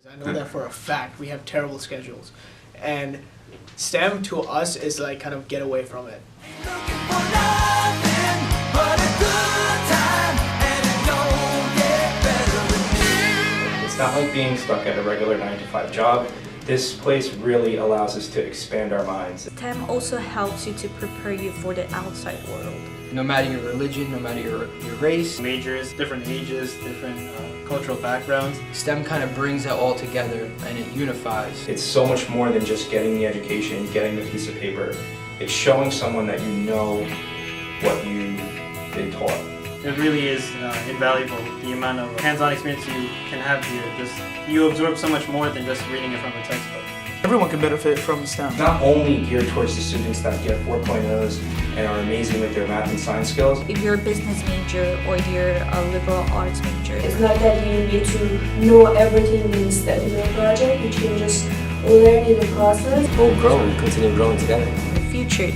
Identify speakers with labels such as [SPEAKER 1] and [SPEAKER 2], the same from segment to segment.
[SPEAKER 1] I know that for a fact. We have terrible schedules. And STEM to us is like kind of get away from it.
[SPEAKER 2] It's not like being stuck at a regular 9-to-5 job. This place really allows us to expand our minds.
[SPEAKER 3] STEM also helps you to prepare you for the outside world.
[SPEAKER 4] No matter your religion, no matter your race.
[SPEAKER 5] Majors, different ages, different cultural backgrounds.
[SPEAKER 4] STEM kind of brings it all together and it unifies.
[SPEAKER 2] It's so much more than just getting the education, getting the piece of paper. It's showing someone that you know what you've been taught.
[SPEAKER 5] It really is invaluable, the amount of hands-on experience you can have here. You absorb so much more than just reading it from a textbook.
[SPEAKER 1] Everyone can benefit from STEM.
[SPEAKER 2] Not only geared towards the students that get 4.0s and are amazing with their math and science skills.
[SPEAKER 3] If you're a business major or you're a liberal arts major,
[SPEAKER 6] it's not that you need to know everything in STEM project. You can just learn in the process.
[SPEAKER 7] We'll grow and continue growing together.
[SPEAKER 3] in the future,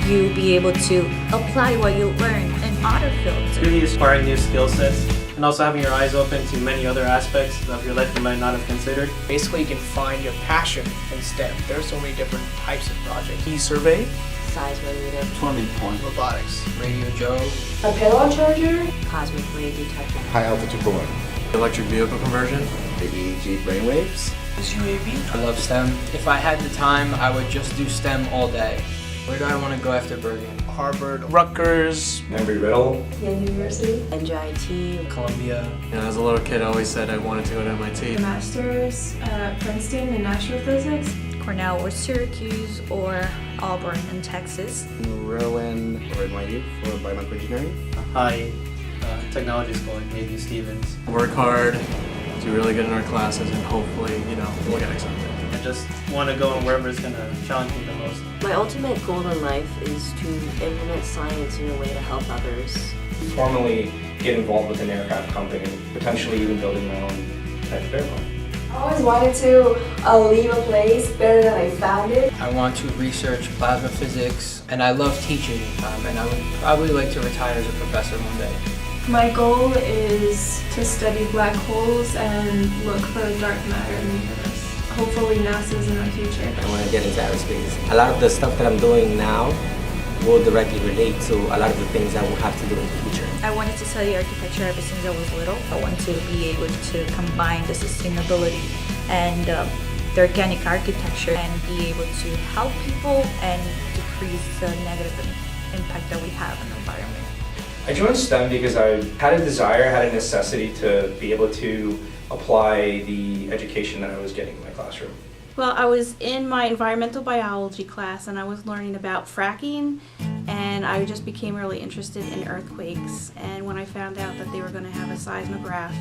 [SPEAKER 3] you'll be able to apply what you learn in other fields.
[SPEAKER 5] Really acquiring new skill sets and also having your eyes open to many other aspects of your life you might not have considered.
[SPEAKER 1] Basically, you can find your passion in STEM. There are so many different types of projects. E-survey,
[SPEAKER 8] seismometer,
[SPEAKER 9] swimming point,
[SPEAKER 1] robotics,
[SPEAKER 4] Radio Joe,
[SPEAKER 6] A pedal charger,
[SPEAKER 8] cosmic ray detector,
[SPEAKER 9] high altitude balloon,
[SPEAKER 10] electric vehicle conversion,
[SPEAKER 9] the EEG brainwaves.
[SPEAKER 4] I love STEM. If I had the time, I would just do STEM all day. Where do I want to go after Bergen?
[SPEAKER 1] Harvard, Rutgers,
[SPEAKER 2] Embry-Riddle,
[SPEAKER 6] Yale University,
[SPEAKER 8] NJIT,
[SPEAKER 4] Columbia.
[SPEAKER 10] As a little kid, I always said I wanted to go to MIT.
[SPEAKER 11] A master's at Princeton in astrophysics.
[SPEAKER 3] Cornell or Syracuse or Auburn in Texas.
[SPEAKER 9] Rowan or NYU for biomedical engineering.
[SPEAKER 5] A high technology school like maybe Stevens.
[SPEAKER 10] Work hard, do really good in our classes, and hopefully, we'll get accepted.
[SPEAKER 5] I just want to go in wherever it's going to challenge me the most.
[SPEAKER 8] My ultimate goal in life is to implement science in a way to help others.
[SPEAKER 2] formally get involved with an aircraft company, potentially even building my own type of airplane.
[SPEAKER 6] I always wanted to leave a place better than I found it.
[SPEAKER 4] I want to research plasma physics, and I love teaching, and I would probably like to retire as a professor one day.
[SPEAKER 11] My goal is to study black holes and look for dark matter in the universe. Hopefully NASA's in the future.
[SPEAKER 7] I want to get into aerospace. A lot of the stuff that I'm doing now will directly relate to a lot of the things I will have to do in the future.
[SPEAKER 3] I wanted to study architecture ever since I was little. I want to be able to combine the sustainability and the organic architecture and be able to help people and decrease the negative impact that we have on the environment.
[SPEAKER 2] I joined STEM because I had a desire, had a necessity to be able to apply the education that I was getting in my classroom.
[SPEAKER 12] Well, I was in my environmental biology class and I was learning about fracking, and I just became really interested in earthquakes. And when I found out that they were going to have a seismograph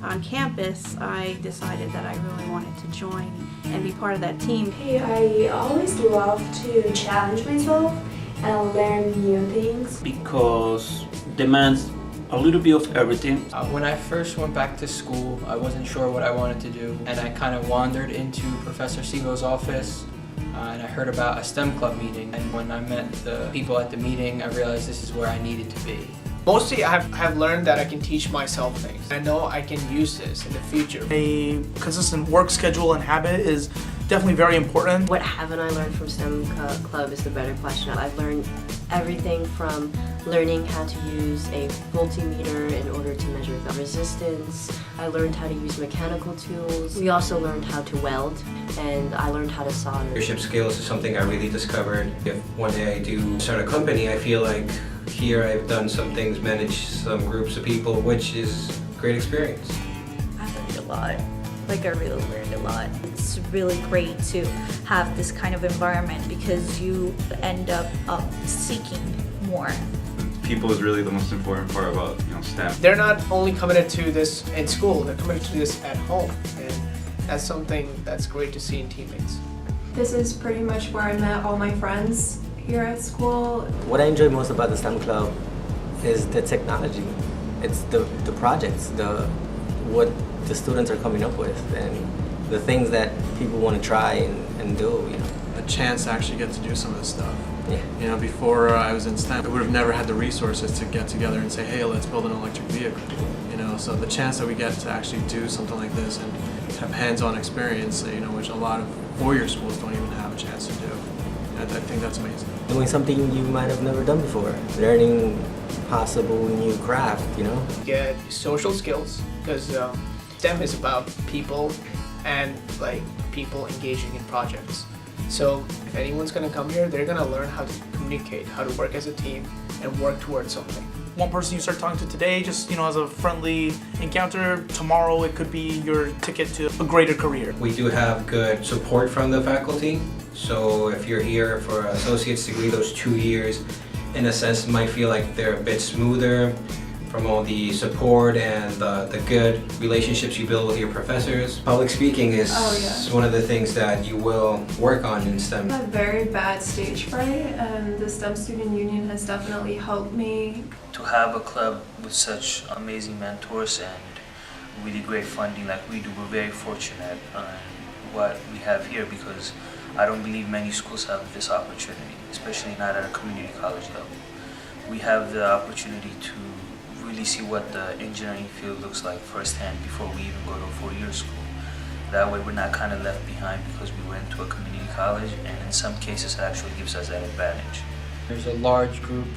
[SPEAKER 12] on campus, I decided that I really wanted to join and be part of that team.
[SPEAKER 6] Hey, I always love to challenge myself and learn new things.
[SPEAKER 9] Because demands a little bit of everything.
[SPEAKER 4] When I first went back to school, I wasn't sure what I wanted to do, and I kind of wandered into Professor Siegel's office, and I heard about a STEM club meeting. And when I met the people at the meeting, I realized this is where I needed to be.
[SPEAKER 1] Mostly I have learned that I can teach myself things. I know I can use this in the future. A consistent work schedule and habit is definitely very important.
[SPEAKER 8] What haven't I learned from STEM Club is the better question. I've learned everything from learning how to use a multimeter in order to measure the resistance. I learned how to use mechanical tools. We also learned how to weld, and I learned how to solder.
[SPEAKER 7] Leadership skills is something I really discovered. If one day I do start a company, I feel like here I've done some things, managed some groups of people, which is a great experience.
[SPEAKER 3] I learned a lot. Like, I really learned a lot. It's really great to have this kind of environment because you end up seeking more.
[SPEAKER 13] People is really the most important part about STEM.
[SPEAKER 1] They're not only committed to this in school, they're committed to this at home, and that's something that's great to see in teammates.
[SPEAKER 11] This is pretty much where I met all my friends here at school.
[SPEAKER 7] What I enjoy most about the STEM Club is the technology. It's the projects, what the students are coming up with, and the things that people want to try and do.
[SPEAKER 10] A chance to actually get to do some of this stuff.
[SPEAKER 7] Yeah.
[SPEAKER 10] Before I was in STEM, I would have never had the resources to get together and say, hey, let's build an electric vehicle. So the chance that we get to actually do something like this and have hands-on experience, which a lot of four-year schools don't even have a chance to do. I think that's amazing.
[SPEAKER 7] Doing something you might have never done before, learning possible new craft,
[SPEAKER 1] Get social skills, because STEM is about people and people engaging in projects. So if anyone's going to come here, they're going to learn how to communicate, how to work as a team, and work towards something. One person you start talking to today, just as a friendly encounter, tomorrow it could be your ticket to a greater career.
[SPEAKER 4] We do have good support from the faculty, so if you're here for an associate's degree, those 2 years, in a sense, might feel like they're a bit smoother from all the support and the good relationships you build with your professors. Public speaking is one of the things that you will work on in STEM.
[SPEAKER 11] I have very bad stage fright, and the STEM Student Union has definitely helped me.
[SPEAKER 14] To have a club with such amazing mentors and really great funding like we do, we're very fortunate on what we have here, because I don't believe many schools have this opportunity, especially not at a community college level. We have the opportunity to really see what the engineering field looks like firsthand before we even go to a four-year school. That way we're not kind of left behind because we went to a community college, and in some cases it actually gives us that advantage.
[SPEAKER 4] There's a large group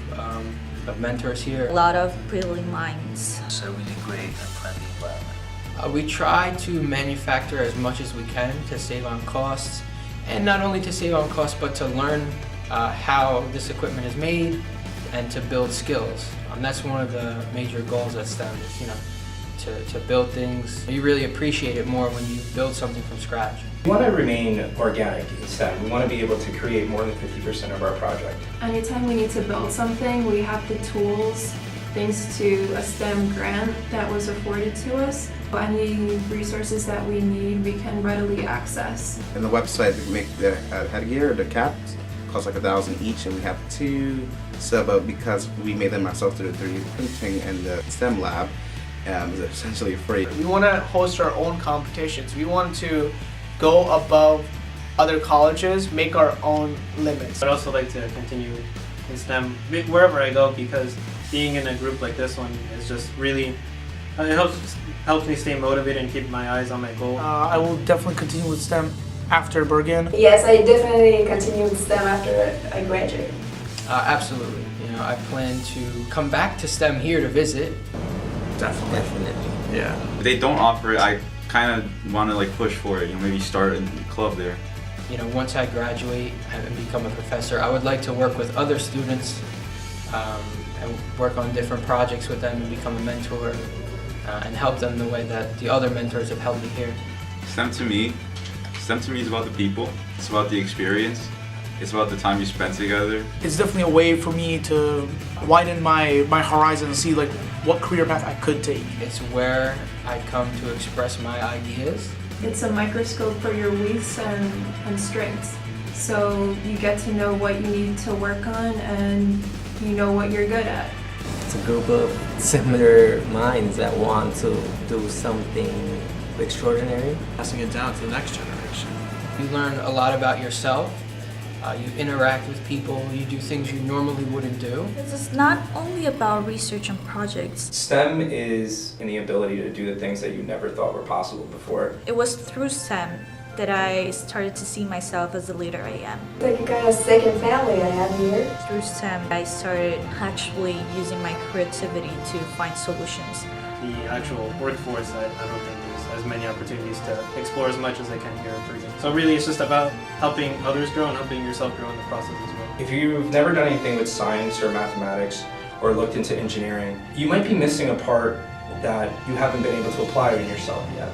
[SPEAKER 4] of mentors here.
[SPEAKER 3] A lot of brilliant minds.
[SPEAKER 14] It's a really great and friendly environment.
[SPEAKER 4] We try to manufacture as much as we can to save on costs, and not only to save on costs, but to learn how this equipment is made and to build skills. That's one of the major goals at STEM is, to build things. You really appreciate it more when you build something from scratch.
[SPEAKER 2] We want to remain organic in STEM. We want to be able to create more than 50% of our project.
[SPEAKER 11] Anytime we need to build something, we have the tools thanks to a STEM grant that was afforded to us. Any resources that we need, we can readily access.
[SPEAKER 15] And the website, we make the headgear, the caps, cost like $1,000 each, and we have 2 sub because we made them ourselves through the 3D printing and the STEM lab. It's essentially free.
[SPEAKER 1] We want to host our own competitions. We want to go above other colleges, make our own limits.
[SPEAKER 5] I'd also like to continue in STEM wherever I go, because being in a group like this one is just really, it helps me stay motivated and keep my eyes on my goal.
[SPEAKER 1] I will definitely continue with STEM after Bergen.
[SPEAKER 6] Yes, I definitely continue with STEM after I graduate.
[SPEAKER 4] Absolutely. I plan to come back to STEM here to visit.
[SPEAKER 10] Definitely. Yeah.
[SPEAKER 13] If they don't offer it, I kind of want to push for it, maybe start a club there.
[SPEAKER 4] Once I graduate and become a professor, I would like to work with other students and work on different projects with them and become a mentor and help them the way that the other mentors have helped me here.
[SPEAKER 13] STEM to me is about the people, it's about the experience, it's about the time you spend together.
[SPEAKER 1] It's definitely a way for me to widen my horizon and see what career path I could take.
[SPEAKER 4] It's where I come to express my ideas.
[SPEAKER 11] It's a microscope for your weaknesses and strengths. So you get to know what you need to work on and you know what you're good at.
[SPEAKER 7] It's a group of similar minds that want to do something extraordinary.
[SPEAKER 10] Passing it down to the next generation.
[SPEAKER 4] You learn a lot about yourself. You interact with people, you do things you normally wouldn't do.
[SPEAKER 3] It's not only about research and projects.
[SPEAKER 2] STEM is in the ability to do the things that you never thought were possible before.
[SPEAKER 3] It was through STEM that I started to see myself as the leader I am.
[SPEAKER 6] Like a kind of second family I have here.
[SPEAKER 3] Through STEM, I started actually using my creativity to find solutions.
[SPEAKER 5] The actual workforce, I don't think there's as many opportunities to explore as much as they can here in Bergen. So really it's just about helping others grow and helping yourself grow in the process as well.
[SPEAKER 2] If you've never done anything with science or mathematics or looked into engineering, you might be missing a part that you haven't been able to apply in yourself yet.